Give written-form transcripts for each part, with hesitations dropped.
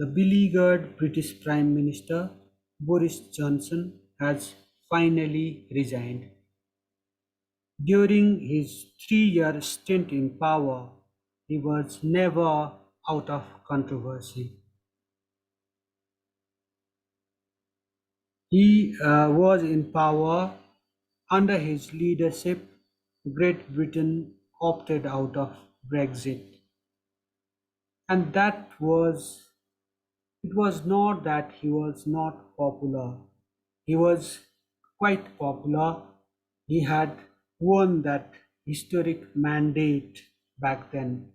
The beleaguered British Prime Minister Boris Johnson has finally resigned. During his 3 year stint in power, he was never out of controversy. He was in power. Under his leadership, Great Britain opted out of Brexit. And it was not that he was not popular. He was quite popular. He had won that historic mandate back then.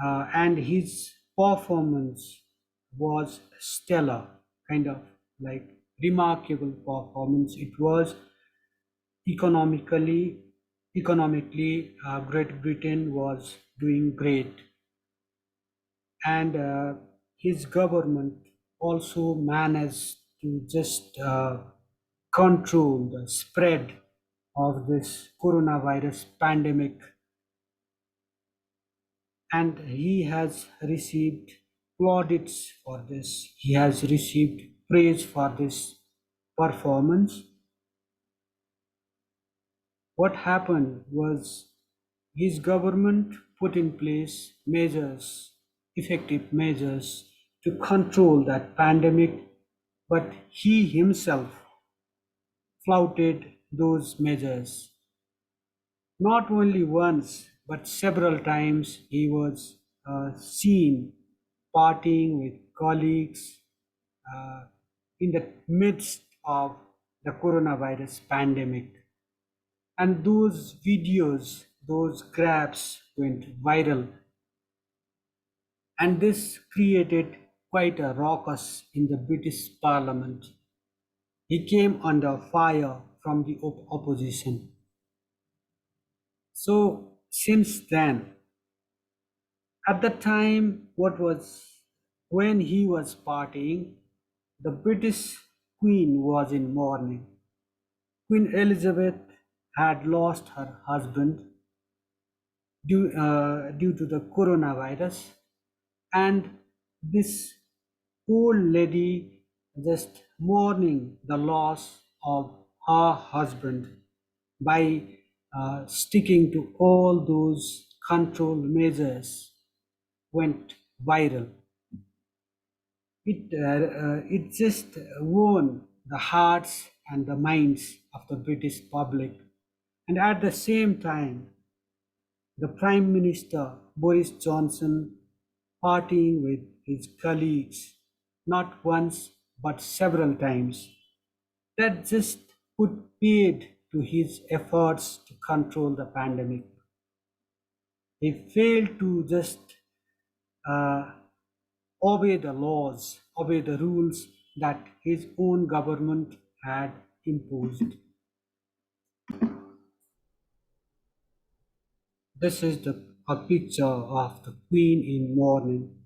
And his performance was stellar, kind of like remarkable performance. It was economically, economically, Great Britain was doing great, and his government also managed to just control the spread of this coronavirus pandemic, and he has received plaudits for this. He has received praise for this performance. What happened was his government put in place measures, effective measures to control that pandemic, but he himself flouted those measures. Not only once, but several times he was seen partying with colleagues uh, in the midst of the coronavirus pandemic. And those videos, those grabs went viral, and this created quite a ruckus in the British Parliament. He came under fire from the opposition. So, since then, at the time, when he was partying, the British Queen was in mourning. Queen Elizabeth had lost her husband due to the coronavirus, and this old lady just mourning the loss of her husband by sticking to all those control measures went viral. It just won the hearts and the minds of the British public, and at the same time the Prime Minister Boris Johnson partying with his colleagues not once but several times. That just put paid to his efforts to control the pandemic. He failed to just uh, obey the laws, obey the rules that his own government had imposed. This is a picture of the Queen in mourning.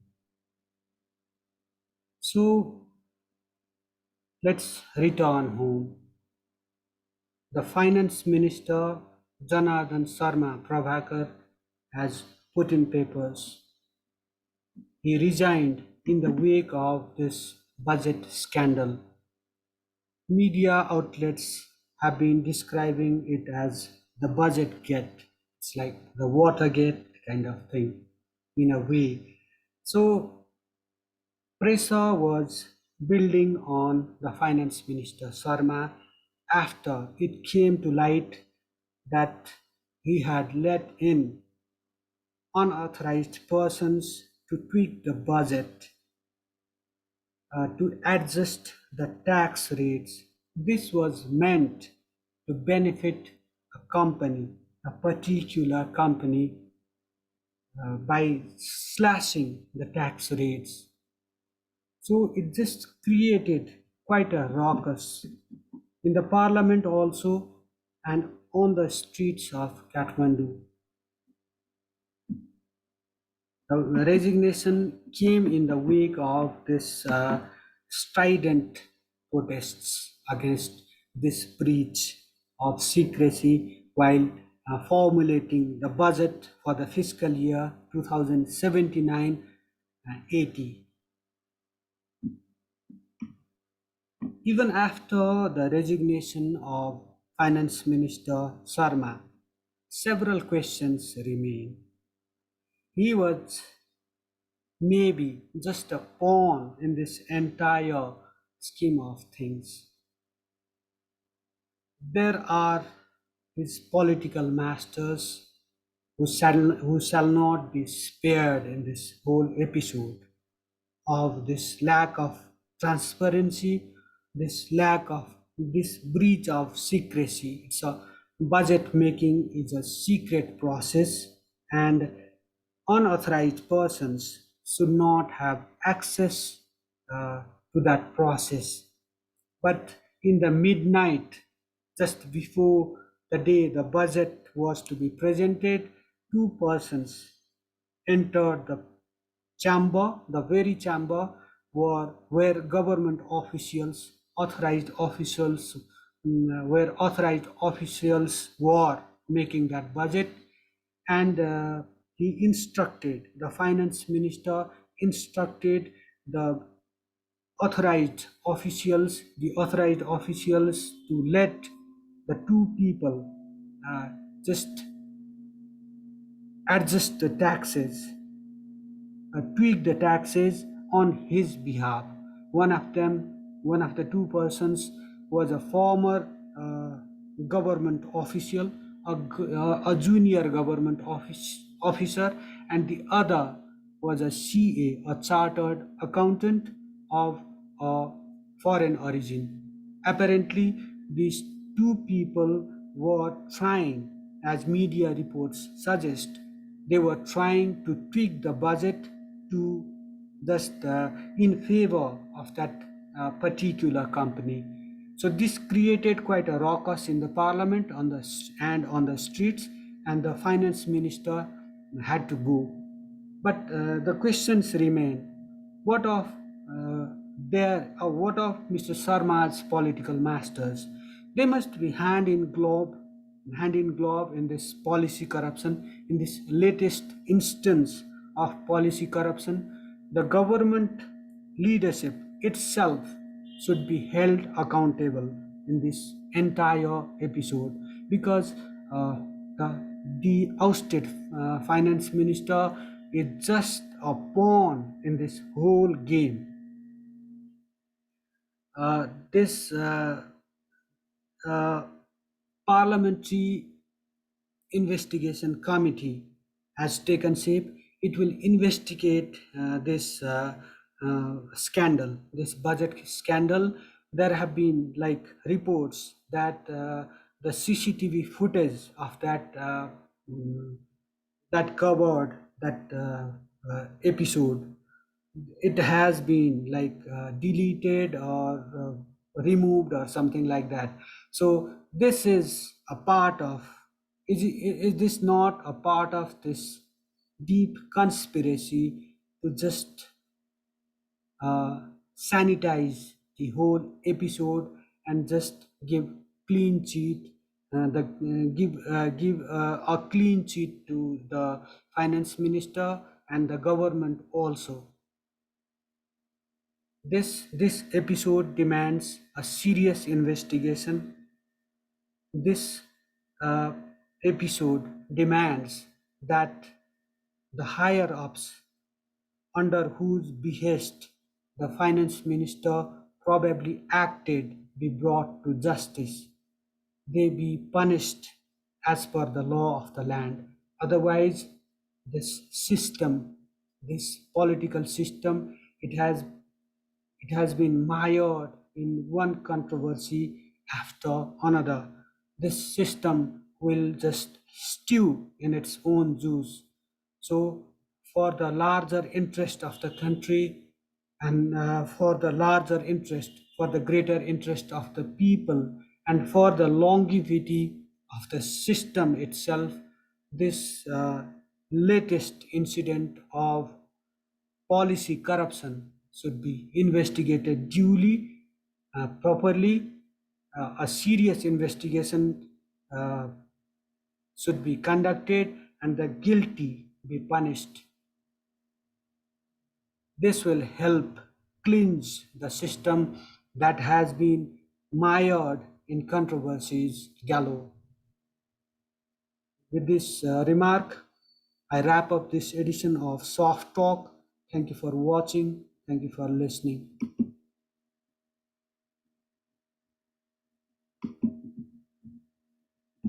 So let's return home. The Finance Minister Janardhan Sharma Prabhakar has put in papers. He resigned in the wake of this budget scandal. Media outlets have been describing it as the budget gate. It's like the Watergate kind of thing, in a way. So pressure was building on the Finance Minister Sharma after it came to light that he had let in unauthorized persons to tweak the budget to adjust the tax rates. This was meant to benefit a company, a particular company, by slashing the tax rates. So it just created quite a ruckus in the parliament also and on the streets of Kathmandu. The resignation came in the wake of this strident protests against this breach of secrecy while formulating the budget for the fiscal year 2079-80. Even after the resignation of Finance Minister Sharma, several questions remain. He was maybe just a pawn in this entire scheme of things. There are his political masters who shall not be spared in this whole episode of this lack of transparency, this breach of secrecy. It's a budget making is a secret process, and unauthorized persons should not have access to that process. But in the midnight, just before the day the budget was to be presented, two persons entered the chamber, the very chamber where government officials, where authorized officials were making that budget, and the finance minister instructed the authorized officials to let the two people uh, just adjust the taxes, tweak the taxes on his behalf. One of the two persons was a former government official, a junior government officer, and the other was a CA, a chartered accountant of foreign origin. Apparently, these two people were trying, as media reports suggest, they were trying to tweak the budget to just in favor of that particular company. So this created quite a ruckus in the parliament and on the streets, and the finance minister had to go. But the questions remain: what of what of Mr. Sharma's political masters? They must be hand in glove in this policy corruption. In this latest instance of policy corruption, the government leadership itself should be held accountable in this entire episode, because uh, the ousted finance minister is just a pawn in this whole game. This uh, parliamentary investigation committee has taken shape. It will investigate this scandal, this budget scandal. There have been like reports that the CCTV footage of mm, that covered that episode, it has been like deleted or removed or something like that. So this is a part of, is this not a part of this deep conspiracy to just uh, sanitize the whole episode and just give clean cheat, give a clean cheat to the finance minister and the government also? This episode demands a serious investigation. This uh, episode demands that the higher ups, under whose behest the finance minister probably acted, be brought to justice. They be punished as per the law of the land. Otherwise, this system, this political system, it has been mired in one controversy after another. This system will just stew in its own juice. So, for the larger interest of the country, and for the larger interest, for the greater interest of the people, and for the longevity of the system itself, this latest incident of policy corruption should be investigated duly, properly. A serious investigation uh, should be conducted and the guilty be punished. This will help cleanse the system that has been mired in controversies galore. With this remark, I wrap up this edition of Soft Talk. Thank you for watching. Thank you for listening.